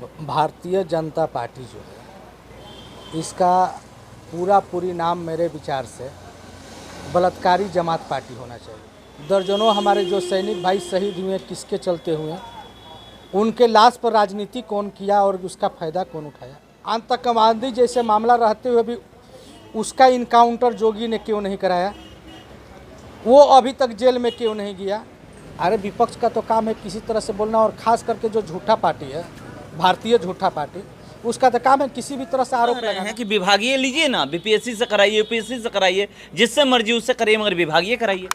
Bharatiya Janata party जो है, इसका पूरी नाम मेरे विचार से बलात्कारी जमात पार्टी होना चाहिए। दर्जनों हमारे जो सैनिक भाई शहीद हुए, किसके चलते हुए, उनके लाश पर राजनीति कौन किया और उसका फ़ायदा कौन उठाया। आतंकवादी जैसे मामला रहते हुए भी उसका इनकाउंटर जोगी ने क्यों नहीं कराया, वो अभी तक जेल में क्यों नहीं गया। अरे विपक्ष का तो काम है किसी तरह से बोलना, और ख़ास करके जो झूठा पार्टी है, भारतीय झूठा पार्टी, उसका तो काम है किसी भी तरह से आरोप लगाना है कि विभागीय लीजिए ना, बीपीएससी से कराइए, यूपीएससी से कराइए, जिससे मर्जी उससे कराइए, मगर विभागीय कराइए।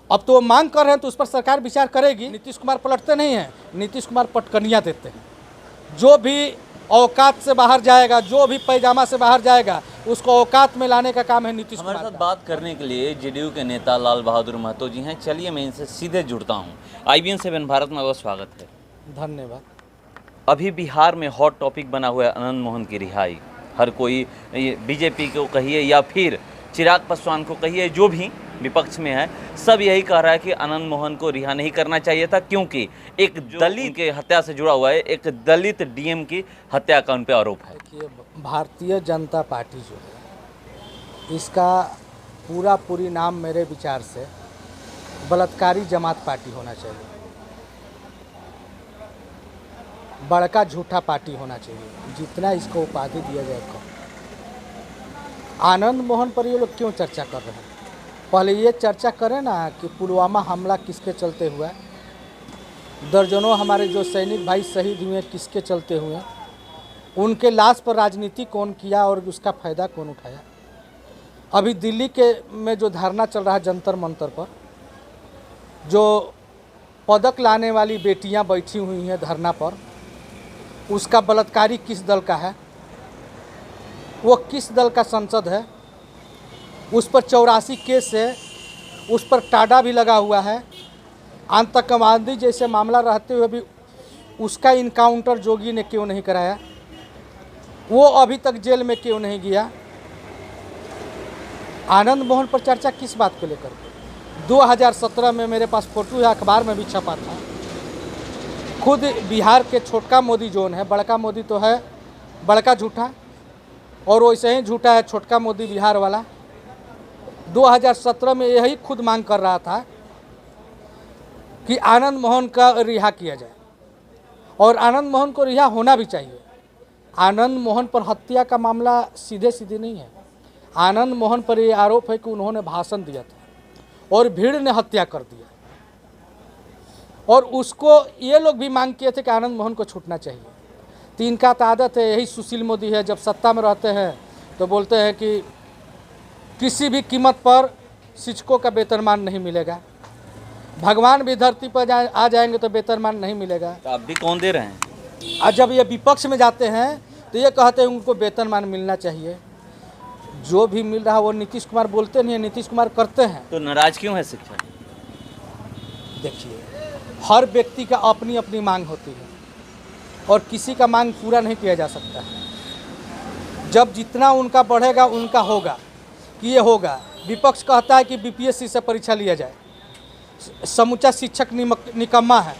अब तो वो मांग कर रहे हैं तो उस पर सरकार विचार करेगी। नीतीश कुमार पलटते नहीं हैं, नीतीश कुमार पटकनियाँ देते हैं। जो भी औकात से बाहर जाएगा, जो भी पैजामा से बाहर जाएगा, उसको औकात में लाने का काम है नीतीश कुमार। हमारे साथ बात करने के लिए जेडीयू के नेता लाल बहादुर महतो जी हैं। चलिए मैं इनसे सीधे जुड़ता हूँ। IBN 7 भारत में आपका स्वागत है। धन्यवाद। अभी बिहार में हॉट टॉपिक बना हुआ है आनंद मोहन की रिहाई। हर कोई बीजेपी को कहिए या फिर चिराग पासवान को कहिए, जो भी विपक्ष में है, सब यही कह रहा है कि आनंद मोहन को रिहा नहीं करना चाहिए था, क्योंकि एक दलित के हत्या से जुड़ा हुआ है, एक दलित डीएम की हत्या का उन पर आरोप है। देखिए, भारतीय जनता पार्टी जो है, इसका पूरी नाम मेरे विचार से बलात्कारी जमात पार्टी होना चाहिए, बड़का झूठा पार्टी होना चाहिए। जितना इसको उपाधि दिया जाए कम। आनंद मोहन पर ये लोग क्यों चर्चा कर रहे हैं? पहले ये चर्चा करें ना कि पुलवामा हमला किसके चलते हुआ है, दर्जनों हमारे जो सैनिक भाई शहीद हुए, किसके चलते हुए, उनके लाश पर राजनीति कौन किया और उसका फ़ायदा कौन उठाया। अभी दिल्ली के में जो धरना चल रहा है जंतर मंतर पर, जो पदक लाने वाली बेटियां बैठी हुई हैं धरना पर, उसका बलात्कारी किस दल का है, वो किस दल का संसद है, उस पर 84 केस है, उस पर टाडा भी लगा हुआ है। आतंकवादी जैसे मामला रहते हुए भी उसका इनकाउंटर जोगी ने क्यों नहीं कराया, वो अभी तक जेल में क्यों नहीं गया। आनंद मोहन पर चर्चा किस बात को लेकर? 2017 में मेरे पास फोटो है, अखबार में भी छपा था। खुद बिहार के छोटका मोदी जोन है, बड़का मोदी तो है बड़का झूठा, और वैसे ही झूठा है छोटका मोदी बिहार वाला। 2017 में यही खुद मांग कर रहा था कि आनंद मोहन का रिहा किया जाए, और आनंद मोहन को रिहा होना भी चाहिए। आनंद मोहन पर हत्या का मामला सीधे नहीं है। आनंद मोहन पर ये आरोप है कि उन्होंने भाषण दिया था और भीड़ ने हत्या कर दिया, और उसको ये लोग भी मांग किए थे कि आनंद मोहन को छूटना चाहिए। तो इनका तो आदत है, यही सुशील मोदी है, जब सत्ता में रहते हैं तो बोलते हैं कि किसी भी कीमत पर शिक्षकों का वेतनमान नहीं मिलेगा, भगवान भी धरती पर आ जाएंगे तो वेतनमान नहीं मिलेगा। तो आप भी कौन दे रहे हैं? और जब ये विपक्ष में जाते हैं तो ये कहते हैं उनको वेतनमान मिलना चाहिए। जो भी मिल रहा है वो नीतीश कुमार बोलते नहीं है, नीतीश कुमार करते हैं। तो नाराज क्यों है शिक्षक? देखिए, हर व्यक्ति का अपनी अपनी मांग होती है और किसी का मांग पूरा नहीं किया जा सकता है। जब जितना उनका बढ़ेगा उनका होगा कि ये होगा। विपक्ष कहता है कि बीपीएससी से परीक्षा लिया जाए, समूचा शिक्षक निकम्मा है।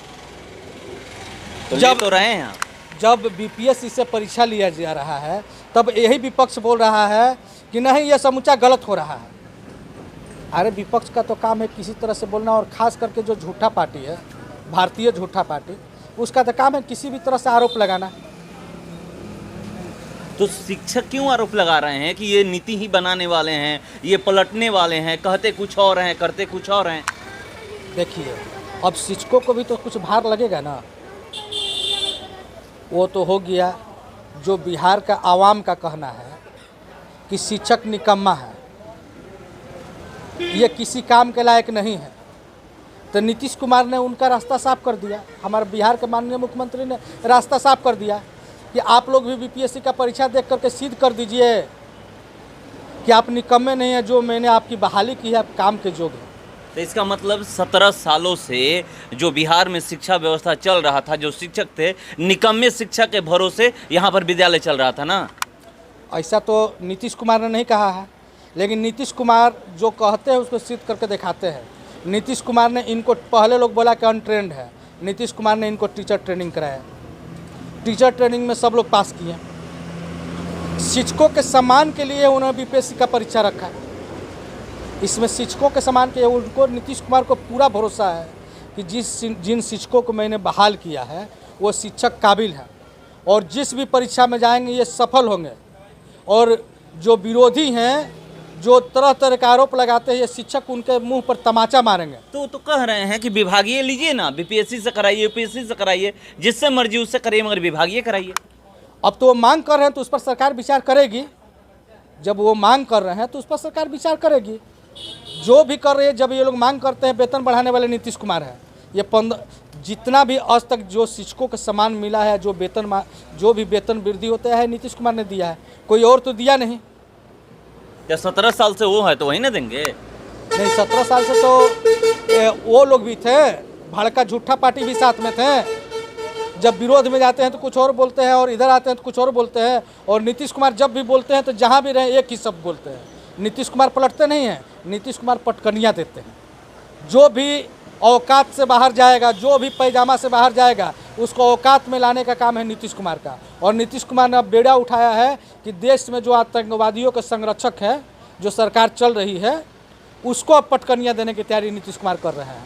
तो जब तो रहे हैं जब बीपीएससी से परीक्षा लिया जा रहा है तब यही विपक्ष बोल रहा है कि नहीं, ये समूचा गलत हो रहा है। अरे विपक्ष का तो काम है किसी तरह से बोलना, और ख़ास करके जो झूठा पार्टी है, भारतीय झूठा पार्टी, उसका तो काम है किसी भी तरह से आरोप लगाना। तो शिक्षक क्यों आरोप लगा रहे हैं कि ये नीति ही बनाने वाले हैं, ये पलटने वाले हैं, कहते कुछ और हैं, करते कुछ और हैं? देखिए, अब शिक्षकों को भी तो कुछ भार लगेगा ना। वो तो हो गया जो बिहार का आवाम का कहना है कि शिक्षक निकम्मा है, ये किसी काम के लायक नहीं है। तो नीतीश कुमार ने उनका रास्ता साफ कर दिया, हमारे बिहार के माननीय मुख्यमंत्री ने रास्ता साफ कर दिया कि आप लोग भी बीपीएससी का परीक्षा देख करके सिद्ध कर दीजिए कि आप निकम्मे नहीं हैं, जो मैंने आपकी बहाली की है आप काम के योग्य हैं। तो इसका मतलब 17 सालों से जो बिहार में शिक्षा व्यवस्था चल रहा था, जो शिक्षक थे निकम्मे शिक्षा के भरोसे यहाँ पर विद्यालय चल रहा था ना। ऐसा तो नीतीश कुमार ने नहीं कहा है, लेकिन नीतीश कुमार जो कहते हैं उसको सिद्ध करके दिखाते हैं। नीतीश कुमार ने इनको, पहले लोग बोला कि अनट्रेंड है, नीतीश कुमार ने इनको टीचर ट्रेनिंग कराया। टीचर ट्रेनिंग में सब लोग पास किए। शिक्षकों के सम्मान के लिए उन्होंने बीपीएससी का परीक्षा रखा है। इसमें शिक्षकों के सम्मान के उनको नीतीश कुमार को पूरा भरोसा है कि जिन शिक्षकों को मैंने बहाल किया है वो शिक्षक काबिल हैं और जिस भी परीक्षा में जाएंगे ये सफल होंगे। और जो विरोधी हैं, जो तरह तरह के आरोप लगाते हैं, ये शिक्षक उनके मुंह पर तमाचा मारेंगे। तो कह रहे हैं कि विभागीय लीजिए ना, बीपीएससी से कराइए, यूपीएससी से कराइए, जिससे मर्जी उससे करिए, मगर विभागीय कराइए। अब तो वो मांग कर रहे हैं तो उस पर सरकार विचार करेगी। जब वो मांग कर रहे हैं तो उस पर सरकार विचार करेगी। जो भी कर रही है, जब ये लोग मांग करते हैं, वेतन बढ़ाने वाले नीतीश कुमार है। ये जितना भी आज तक जो शिक्षकों का सम्मान मिला है, जो भी वेतन वृद्धि होता है, नीतीश कुमार ने दिया है, कोई और तो दिया नहीं। या 17 साल से वो है तो वही ना देंगे? नहीं, 17 साल से तो वो लोग भी थे, भड़का झूठा पार्टी भी साथ में थे। जब विरोध में जाते हैं तो कुछ और बोलते हैं और इधर आते हैं तो कुछ और बोलते हैं। और नीतीश कुमार जब भी बोलते हैं तो जहाँ भी रहे एक ही शब्द बोलते हैं। नीतीश कुमार पलटते नहीं हैं, नीतीश कुमार पटकनियाँ देते हैं। जो भी औकात से बाहर जाएगा, जो भी पैजामा से बाहर जाएगा, उसको औकात में लाने का काम है नीतीश कुमार का। और नीतीश कुमार ने अब बेड़ा उठाया है कि देश में जो आतंकवादियों के संरक्षक है, जो सरकार चल रही है, उसको अब पटकनियाँ देने की तैयारी नीतीश कुमार कर रहे हैं।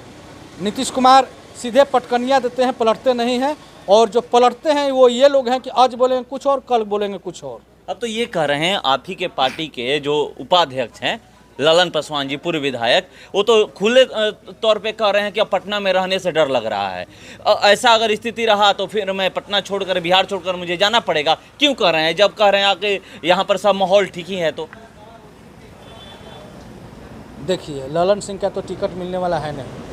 नीतीश कुमार सीधे पटकनियाँ देते हैं, पलटते नहीं हैं। और जो पलटते हैं वो ये लोग हैं कि आज बोलेंगे कुछ और, कल बोलेंगे कुछ और। अब तो ये कह रहे हैं आप ही के पार्टी के जो उपाध्यक्ष हैं ललन पासवान जी, पूर्व विधायक, वो तो खुले तौर पे कह रहे हैं कि अब पटना में रहने से डर लग रहा है। ऐसा अगर स्थिति रहा तो फिर मैं पटना छोड़कर, बिहार छोड़कर मुझे जाना पड़ेगा। क्यों कह रहे हैं, जब कह रहे हैं आके यहाँ पर सब माहौल ठीक ही है? तो देखिए, ललन सिंह का तो टिकट मिलने वाला है नहीं।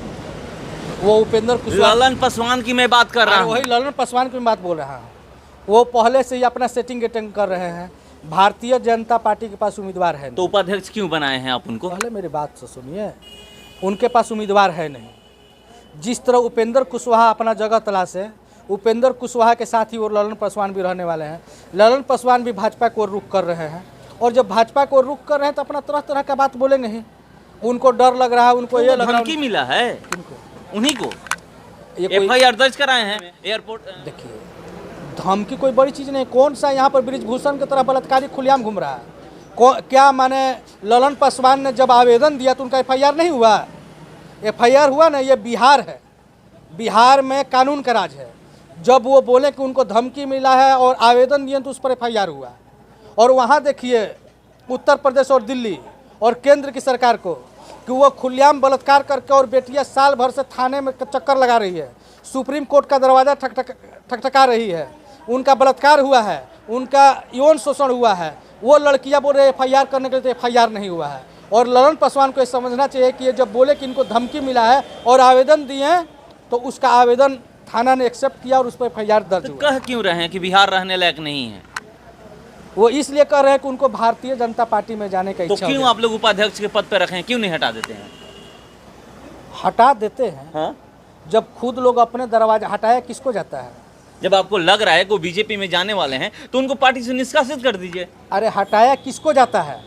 वो उपेंद्र कुशवाहा, ललन पासवान की मैं बात कर रहा हूँ। वही ललन पासवान की बात बोल रहा हूँ। वो पहले से ही अपना सेटिंग कर रहे हैं। भारतीय जनता पार्टी के पास उम्मीदवार है नहीं। तो उपाध्यक्ष क्यों बनाए हैं आप उनको? पहले मेरी बात तो सुनिए। उनके पास उम्मीदवार है नहीं। जिस तरह उपेंद्र कुशवाहा अपना जगह तलाशे, उपेंद्र कुशवाहा के साथ ही वो ललन पासवान भी रहने वाले हैं। ललन पासवान भी भाजपा को रुख कर रहे हैं। और जब भाजपा को रुख कर रहे हैं तो अपना तरह तरह का बात बोलेंगे ही। उनको डर लग रहा है, उनको ये लग रहा है। धमकी मिला है उन्हीं को, ये FIR दर्ज कराए हैं एयरपोर्ट। देखिए, धमकी कोई बड़ी चीज़ नहीं। कौन सा यहाँ पर ब्रिजभूषण की तरह बलात्कारी खुलेआम घूम रहा है? क्या माने ललन पासवान ने जब आवेदन दिया तो उनका FIR नहीं हुआ? FIR हुआ ना। ये बिहार है, बिहार में कानून का राज है। जब वो बोले कि उनको धमकी मिला है और आवेदन दिए तो उस पर FIR हुआ। और वहाँ देखिए उत्तर प्रदेश और दिल्ली और केंद्र की सरकार को कि वो खुलेआम बलात्कार करके और बेटियां साल भर से थाने में चक्कर लगा रही है, सुप्रीम कोर्ट का दरवाज़ा ठकठका रही है, उनका बलात्कार हुआ है, उनका यौन शोषण हुआ है। वो लड़कियां बोल रहे FIR करने के लिए, तो FIR नहीं हुआ है। और ललन पासवान को ये समझना चाहिए कि ये जब बोले कि इनको धमकी मिला है और आवेदन दिए तो उसका आवेदन थाना ने एक्सेप्ट किया और उस पर FIR दर्ज हुआ। कह क्यों रहे हैं कि बिहार रहने लायक नहीं है? वो इसलिए कह रहे हैं कि उनको भारतीय जनता पार्टी में जाने का तो इच्छा। क्यों आप लोग उपाध्यक्ष के पद पर रखे हैं, क्यों नहीं हटा देते हैं? हटा देते हैं। हाँ? जब खुद लोग अपने दरवाजा, हटाया किसको जाता है? जब आपको लग रहा है कि वो बीजेपी में जाने वाले हैं तो उनको पार्टी से निष्कासित कर दीजिए। अरे हटाया किसको जाता है?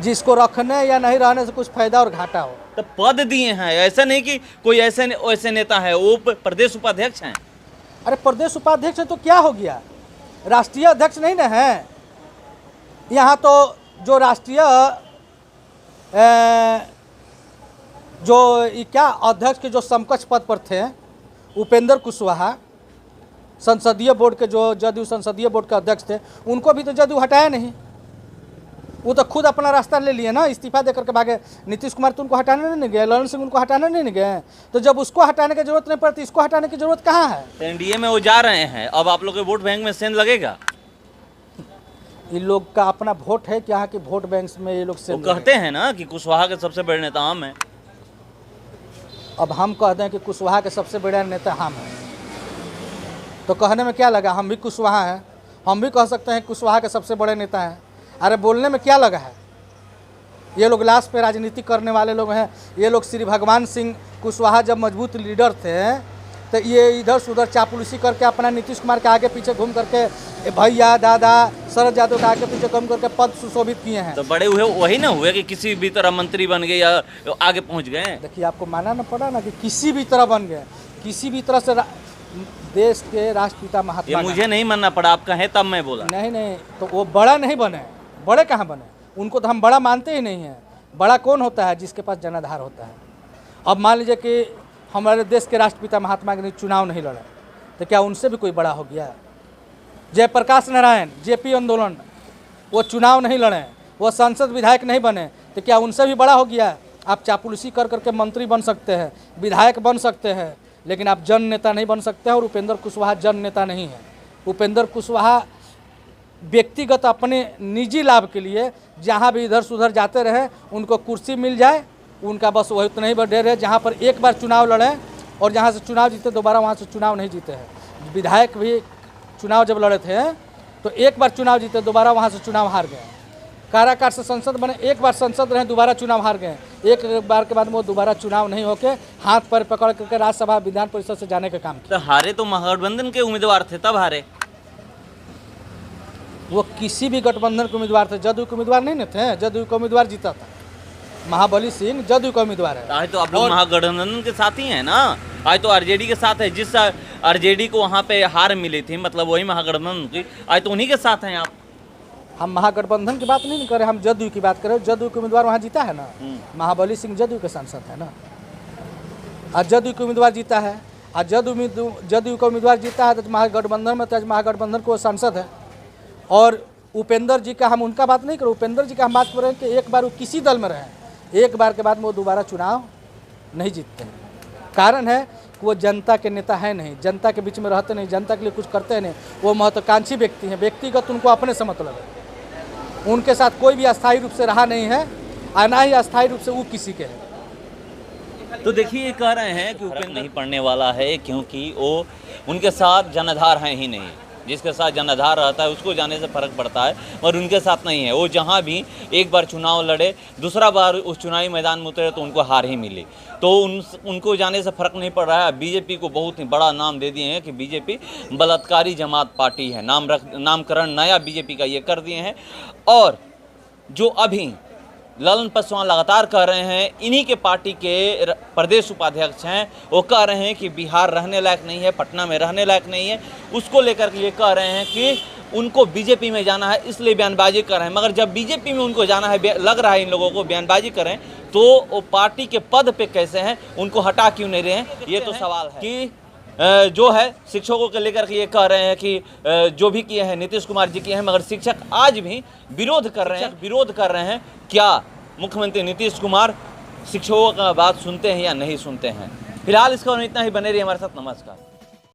जिसको रखने या नहीं रहने से कुछ फायदा और घाटा हो। तो पद दिए हैं, ऐसा नहीं कि कोई ऐसे नेता है, वो प्रदेश उपाध्यक्ष हैं। अरे प्रदेश उपाध्यक्ष है तो क्या हो गया? राष्ट्रीय अध्यक्ष नहीं ना है। यहाँ तो जो राष्ट्रीय जो क्या अध्यक्ष के जो समकक्ष पद पर थे, उपेंद्र कुशवाहा, संसदीय बोर्ड के जो जदयू संसदीय बोर्ड के अध्यक्ष थे, उनको भी तो जदयू हटाया नहीं। वो तो खुद अपना रास्ता ले लिए ना, इस्तीफा देकर के भागे। नीतीश कुमार तो उनको हटाने नहीं गए, ललन सिंह उनको हटाने नहीं गए। तो जब उसको हटाने की जरूरत नहीं पड़ती, इसको हटाने की जरूरत कहाँ है? तो NDA में वो जा रहे हैं, अब आप लोग के वोट बैंक में सेंध लगेगा। इन लोग का अपना वोट है कि यहाँ के वोट बैंक में ये लोग वो कहते हैं ना कि कुशवाहा के सबसे बड़े नेता हम हैं। अब हम कहते हैं कि कुशवाहा के सबसे बड़ा नेता हम हैं, तो कहने में क्या लगा? हम भी कुशवाहा हैं, हम भी कह सकते हैं कुशवाहा के सबसे बड़े नेता हैं। अरे बोलने में क्या लगा है? ये लोग लास्ट पे राजनीति करने वाले लोग हैं। ये लोग श्री भगवान सिंह कुशवाहा जब मजबूत लीडर थे तो ये इधर से उधर चापलूसी करके अपना नीतीश कुमार के आगे पीछे घूम करके भैया दादा शरद यादव के आगे पीछे घूम करके पद सुशोभित किए हैं। तो बड़े हुए वही ना हुए कि किसी भी तरह मंत्री बन गए या आगे पहुंच गए। देखिए, आपको मानना ना पड़ा ना कि किसी भी तरह बन गए, किसी भी तरह से देश के राष्ट्रपिता महात्मा ये गांधी। मुझे नहीं मानना पड़ा, आप कहें तब मैं बोला। नहीं, तो वो बड़ा नहीं बने, बड़े कहाँ बने, उनको तो हम बड़ा मानते ही नहीं हैं। बड़ा कौन होता है? जिसके पास जनाधार होता है। अब मान लीजिए कि हमारे देश के राष्ट्रपिता महात्मा गांधी चुनाव नहीं लड़े, तो क्या उनसे भी कोई बड़ा हो गया? जयप्रकाश नारायण जेपी आंदोलन, वो चुनाव नहीं लड़े, वो संसद विधायक नहीं बने, तो क्या उनसे भी बड़ा हो गया? आप चापलूसी कर करके मंत्री बन सकते हैं, विधायक बन सकते हैं, लेकिन आप जन नेता नहीं बन सकते हैं। और उपेंद्र कुशवाहा जन नेता नहीं है। उपेंद्र कुशवाहा व्यक्तिगत अपने निजी लाभ के लिए जहाँ भी इधर से उधर जाते रहे, उनको कुर्सी मिल जाए, उनका बस वही उतना ही बड़े रहे। जहाँ पर एक बार चुनाव लड़े और जहाँ से चुनाव जीते दोबारा वहाँ से चुनाव नहीं जीते हैं। विधायक भी चुनाव जब लड़े थे तो एक बार चुनाव जीते, दोबारा वहाँ से चुनाव हार गए। कारागार से संसद बने, एक बार संसद रहे, दोबारा चुनाव हार गए। एक बार के बाद वो दोबारा चुनाव नहीं होके हाथ पर पकड़ करके राज्यसभा विधान परिषद से जाने का काम किया। तो हारे तो महागठबंधन के उम्मीदवार थे, तब हारे। वो किसी भी गठबंधन के उम्मीदवार थे, जदयू के उम्मीदवार नहीं न थे। जदयू का उम्मीदवार जीता था, महाबली सिंह जदयू का उम्मीदवार है। आज तो आप लोग महागठबंधन के साथ ही हैं ना, आज तो आरजेडी के साथ है। जिस आरजेडी को वहाँ पे हार मिली थी, मतलब वही महागठबंधन की, आज तो उन्हीं के साथ हैं आप। हम महागठबंधन की बात नहीं करें, हम जदयू की बात करें। जदयू के उम्मीदवार वहाँ जीता है ना, महाबली सिंह जदयू के सांसद है ना। आज जदयू के उम्मीदवार जीता है, आज जदयू का उम्मीदवार जीता है तो महागठबंधन में तो आज महागठबंधन को सांसद है। और उपेंद्र जी का हम उनका बात नहीं करें, उपेंद्र जी का हम बात कर रहे हैं कि एक बार वो किसी दल में रहे, एक बार के बाद वो दोबारा चुनाव नहीं जीतते हैं। कारण है कि वो जनता के नेता है नहीं, जनता के बीच में रहते नहीं, जनता के लिए कुछ करते नहीं। वो महत्वाकांक्षी व्यक्ति हैं, व्यक्तिगत उनको अपने से मतलब है। उनके साथ कोई भी अस्थायी रूप से रहा नहीं है और ना ही अस्थायी रूप से वो किसी के है। तो देखिए, ये कह रहे हैं कि उपेंद्र नहीं पड़ने वाला है, क्योंकि वो उनके साथ जनाधार हैं ही नहीं। जिसके साथ जनाधार रहता है उसको जाने से फर्क पड़ता है, और उनके साथ नहीं है। वो जहाँ भी एक बार चुनाव लड़े, दूसरा बार उस चुनावी मैदान में उतरे तो उनको हार ही मिली, तो उनको जाने से फर्क नहीं पड़ रहा है। बीजेपी को बहुत ही बड़ा नाम दे दिए हैं कि बीजेपी बलात्कारी जमात पार्टी है, नामकरण नया बीजेपी का ये कर दिए हैं। और जो अभी ललन पासवान लगातार कह रहे हैं, इन्हीं के पार्टी के प्रदेश उपाध्यक्ष हैं, वो कह रहे हैं कि बिहार रहने लायक नहीं है, पटना में रहने लायक नहीं है। उसको लेकर के ये कह रहे हैं कि उनको बीजेपी में जाना है, इसलिए बयानबाजी कर रहे हैं। मगर जब बीजेपी में उनको जाना है, लग रहा है इन लोगों को बयानबाजी करें, तो वो पार्टी के पद पे कैसे हैं, उनको हटा क्यों नहीं रहे हैं, ये तो सवाल है। कि जो है शिक्षकों के लेकर के ये कह रहे हैं कि जो भी किए हैं नीतीश कुमार जी किए हैं, मगर शिक्षक आज भी विरोध कर रहे हैं। क्या मुख्यमंत्री नीतीश कुमार शिक्षकों का बात सुनते हैं या नहीं सुनते हैं? फिलहाल इसका इतना ही, बने रहिए हमारे साथ। नमस्कार।